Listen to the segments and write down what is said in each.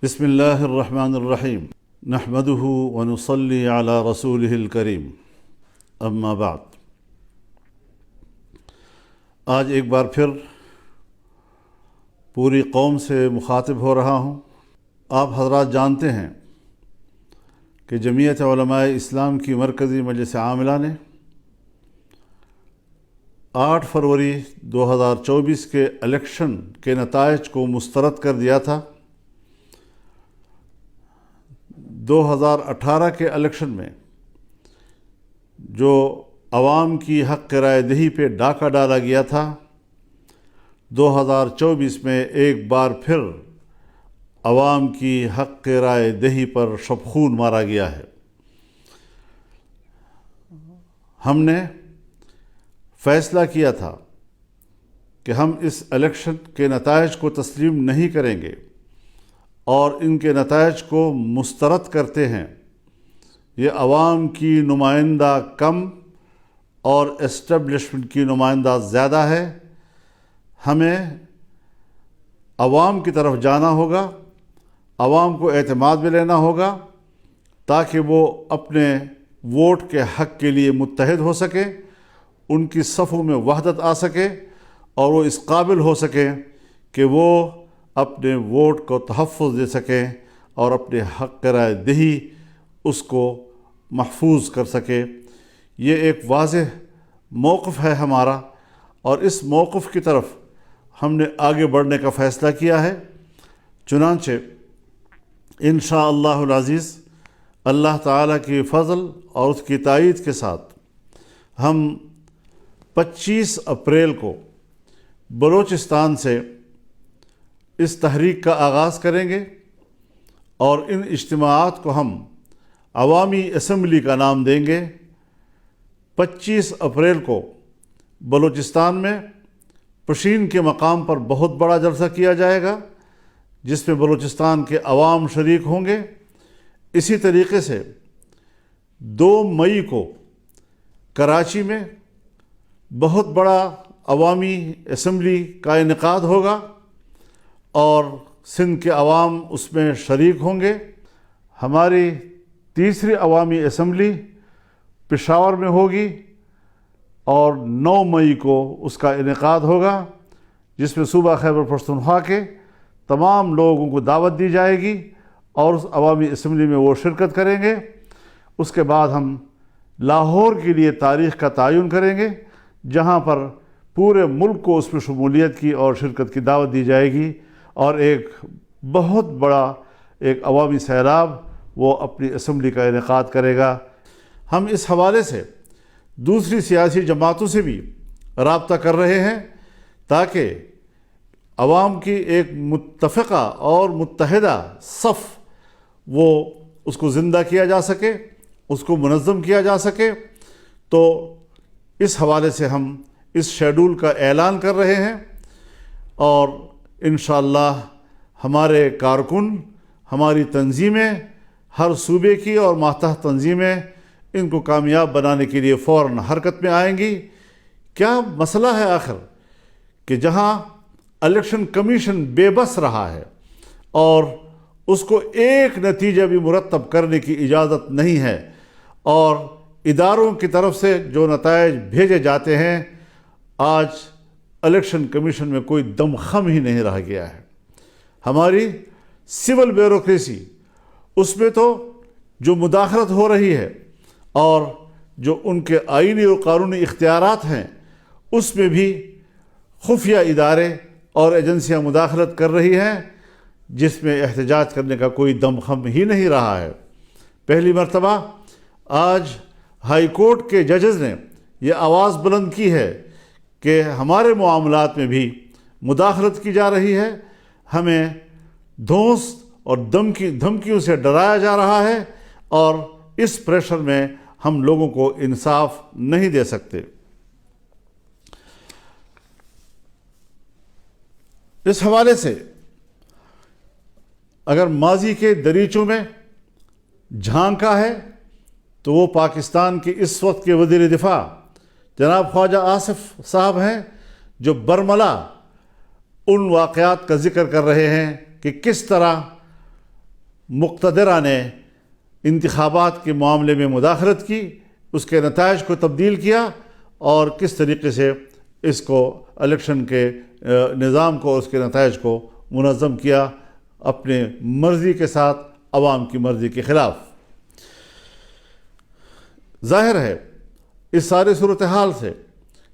بسم اللہ الرحمن الرحیم نحمده ونصلی علی رسولہ الکریم اما بعد۔ آج ایک بار پھر پوری قوم سے مخاطب ہو رہا ہوں۔ آپ حضرات جانتے ہیں کہ جمعیت علماء اسلام کی مرکزی مجلس عاملہ نے 8 فروری 2024 کے الیکشن کے نتائج کو مسترد کر دیا تھا۔ 2018 کے الیکشن میں جو عوام کی حق رائے دہی پہ ڈاکہ ڈالا گیا تھا، 2024 میں ایک بار پھر عوام کی حق رائے دہی پر شبخون مارا گیا ہے۔ ہم نے فیصلہ کیا تھا کہ ہم اس الیکشن کے نتائج کو تسلیم نہیں کریں گے اور ان کے نتائج کو مسترد کرتے ہیں۔ یہ عوام کی نمائندہ کم اور اسٹیبلشمنٹ کی نمائندہ زیادہ ہے۔ ہمیں عوام کی طرف جانا ہوگا، عوام کو اعتماد میں لینا ہوگا تاکہ وہ اپنے ووٹ کے حق کے لیے متحد ہو سکے، ان کی صفوں میں وحدت آ سکے اور وہ اس قابل ہو سکے کہ وہ اپنے ووٹ کو تحفظ دے سکیں اور اپنے حق رائے دہی اس کو محفوظ کر سکے۔ یہ ایک واضح موقف ہے ہمارا اور اس موقف کی طرف ہم نے آگے بڑھنے کا فیصلہ کیا ہے۔ چنانچہ انشاءاللہ العزیز اللہ تعالیٰ کی فضل اور اس کی تائید کے ساتھ ہم 25 اپریل کو بلوچستان سے اس تحریک کا آغاز کریں گے اور ان اجتماعات کو ہم عوامی اسمبلی کا نام دیں گے۔ 25 اپریل کو بلوچستان میں پشین کے مقام پر بہت بڑا جلسہ کیا جائے گا جس میں بلوچستان کے عوام شریک ہوں گے۔ اسی طریقے سے 2 مئی کو کراچی میں بہت بڑا عوامی اسمبلی کا انعقاد ہوگا اور سندھ کے عوام اس میں شریک ہوں گے۔ ہماری تیسری عوامی اسمبلی پشاور میں ہوگی اور 9 مئی کو اس کا انعقاد ہوگا جس میں صوبہ خیبر پختونخوا کے تمام لوگوں کو دعوت دی جائے گی اور اس عوامی اسمبلی میں وہ شرکت کریں گے۔ اس کے بعد ہم لاہور کے لیے تاریخ کا تعین کریں گے جہاں پر پورے ملک کو اس میں شمولیت کی اور شرکت کی دعوت دی جائے گی اور ایک بہت بڑا ایک عوامی سیلاب وہ اپنی اسمبلی کا انعقاد کرے گا۔ ہم اس حوالے سے دوسری سیاسی جماعتوں سے بھی رابطہ کر رہے ہیں تاکہ عوام کی ایک متفقہ اور متحدہ صف وہ اس کو زندہ کیا جا سکے، اس کو منظم کیا جا سکے۔ تو اس حوالے سے ہم اس شیڈول کا اعلان کر رہے ہیں اور انشاءاللہ ہمارے کارکن، ہماری تنظیمیں، ہر صوبے کی اور ماتحت تنظیمیں ان کو کامیاب بنانے کے لیے فوراً حرکت میں آئیں گی۔ کیا مسئلہ ہے آخر کہ جہاں الیکشن کمیشن بے بس رہا ہے اور اس کو ایک نتیجہ بھی مرتب کرنے کی اجازت نہیں ہے اور اداروں کی طرف سے جو نتائج بھیجے جاتے ہیں، آج الیکشن کمیشن میں کوئی دم خم ہی نہیں رہ گیا ہے۔ ہماری سول بیوروکریسی اس میں تو جو مداخلت ہو رہی ہے اور جو ان کے آئینی اور قانونی اختیارات ہیں اس میں بھی خفیہ ادارے اور ایجنسیاں مداخلت کر رہی ہیں جس میں احتجاج کرنے کا کوئی دم خم ہی نہیں رہا ہے۔ پہلی مرتبہ آج ہائی کورٹ کے ججز نے یہ آواز بلند کی ہے کہ ہمارے معاملات میں بھی مداخلت کی جا رہی ہے، ہمیں دھونس اور دھمکیوں سے ڈرایا جا رہا ہے اور اس پریشر میں ہم لوگوں کو انصاف نہیں دے سکتے۔ اس حوالے سے اگر ماضی کے دریچوں میں جھانکا ہے تو وہ پاکستان کے اس وقت کے وزیر دفاع جناب خواجہ آصف صاحب ہیں جو برملا ان واقعات کا ذکر کر رہے ہیں کہ کس طرح مقتدرہ نے انتخابات کے معاملے میں مداخلت کی، اس کے نتائج کو تبدیل کیا، اور کس طریقے سے اس کو الیکشن کے نظام کو، اس کے نتائج کو منظم کیا اپنے مرضی کے ساتھ، عوام کی مرضی کے خلاف۔ ظاہر ہے اس سارے صورتحال سے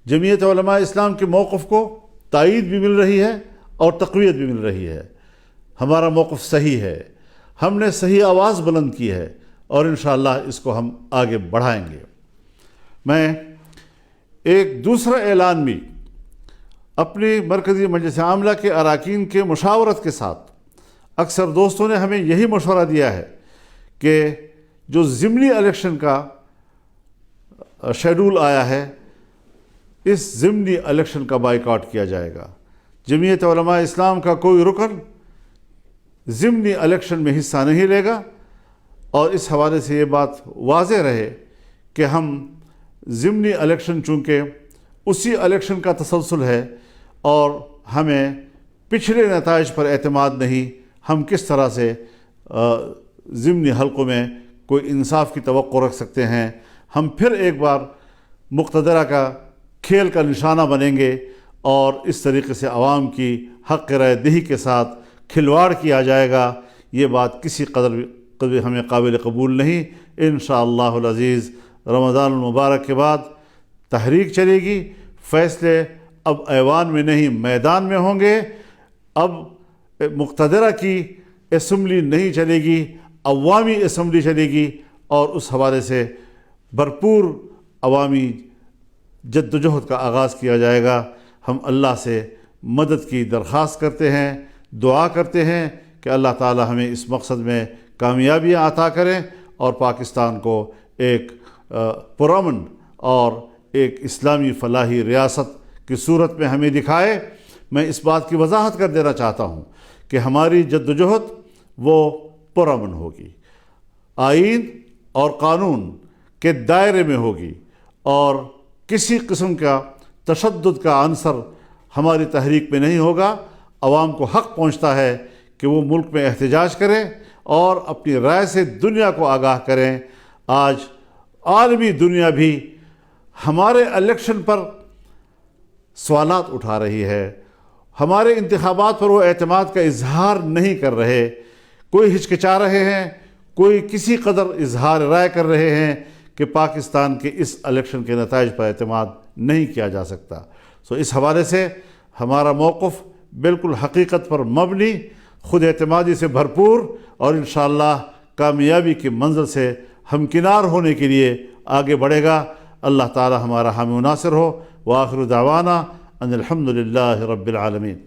جمعیت علماء اسلام کے موقف کو تائید بھی مل رہی ہے اور تقویت بھی مل رہی ہے۔ ہمارا موقف صحیح ہے، ہم نے صحیح آواز بلند کی ہے، اور انشاءاللہ اس کو ہم آگے بڑھائیں گے۔ میں ایک دوسرا اعلان بھی اپنی مرکزی مجلس عاملہ کے اراکین کے مشاورت کے ساتھ، اکثر دوستوں نے ہمیں یہی مشورہ دیا ہے کہ جو ضمنی الیکشن کا شیڈول آیا ہے، اس ضمنی الیکشن کا بائیکاٹ کیا جائے گا۔ جمعیت علماء اسلام کا کوئی رکن ضمنی الیکشن میں حصہ نہیں لے گا، اور اس حوالے سے یہ بات واضح رہے کہ ہم ضمنی الیکشن چونکہ اسی الیکشن کا تسلسل ہے، اور ہمیں پچھلے نتائج پر اعتماد نہیں، ہم کس طرح سے ضمنی حلقوں میں کوئی انصاف کی توقع رکھ سکتے ہیں؟ ہم پھر ایک بار مقتدرہ کا کھیل کا نشانہ بنیں گے، اور اس طریقے سے عوام کی حق رائے دہی کے ساتھ کھلواڑ کیا جائے گا۔ یہ بات کسی قدر ہمیں قابل قبول نہیں۔ انشاءاللہ العزیز رمضان المبارک کے بعد تحریک چلے گی، فیصلے اب ایوان میں نہیں میدان میں ہوں گے۔ اب مقتدرہ کی اسمبلی نہیں چلے گی، عوامی اسمبلی چلے گی، اور اس حوالے سے بھرپور عوامی جدوجہد کا آغاز کیا جائے گا۔ ہم اللہ سے مدد کی درخواست کرتے ہیں، دعا کرتے ہیں کہ اللہ تعالی ہمیں اس مقصد میں کامیابیاں عطا کریں، اور پاکستان کو ایک پرامن اور ایک اسلامی فلاحی ریاست کی صورت میں ہمیں دکھائے۔ میں اس بات کی وضاحت کر دینا چاہتا ہوں کہ ہماری جدوجہد وہ پرامن ہوگی، آئین اور قانون کے دائرے میں ہوگی، اور کسی قسم کا تشدد کا عنصر ہماری تحریک میں نہیں ہوگا۔ عوام کو حق پہنچتا ہے کہ وہ ملک میں احتجاج کریں اور اپنی رائے سے دنیا کو آگاہ کریں۔ آج عالمی دنیا بھی ہمارے الیکشن پر سوالات اٹھا رہی ہے، ہمارے انتخابات پر وہ اعتماد کا اظہار نہیں کر رہے، کوئی ہچکچا رہے ہیں، کوئی کسی قدر اظہار رائے کر رہے ہیں کہ پاکستان کے اس الیکشن کے نتائج پر اعتماد نہیں کیا جا سکتا۔ اس حوالے سے ہمارا موقف بالکل حقیقت پر مبنی، خود اعتمادی سے بھرپور، اور انشاءاللہ کامیابی کی منزل سے ہمکنار ہونے کے لیے آگے بڑھے گا۔ اللہ تعالی ہمارا حامی و ناصر ہو۔ وآخر دعوانا ان الحمد للہ رب العالمین۔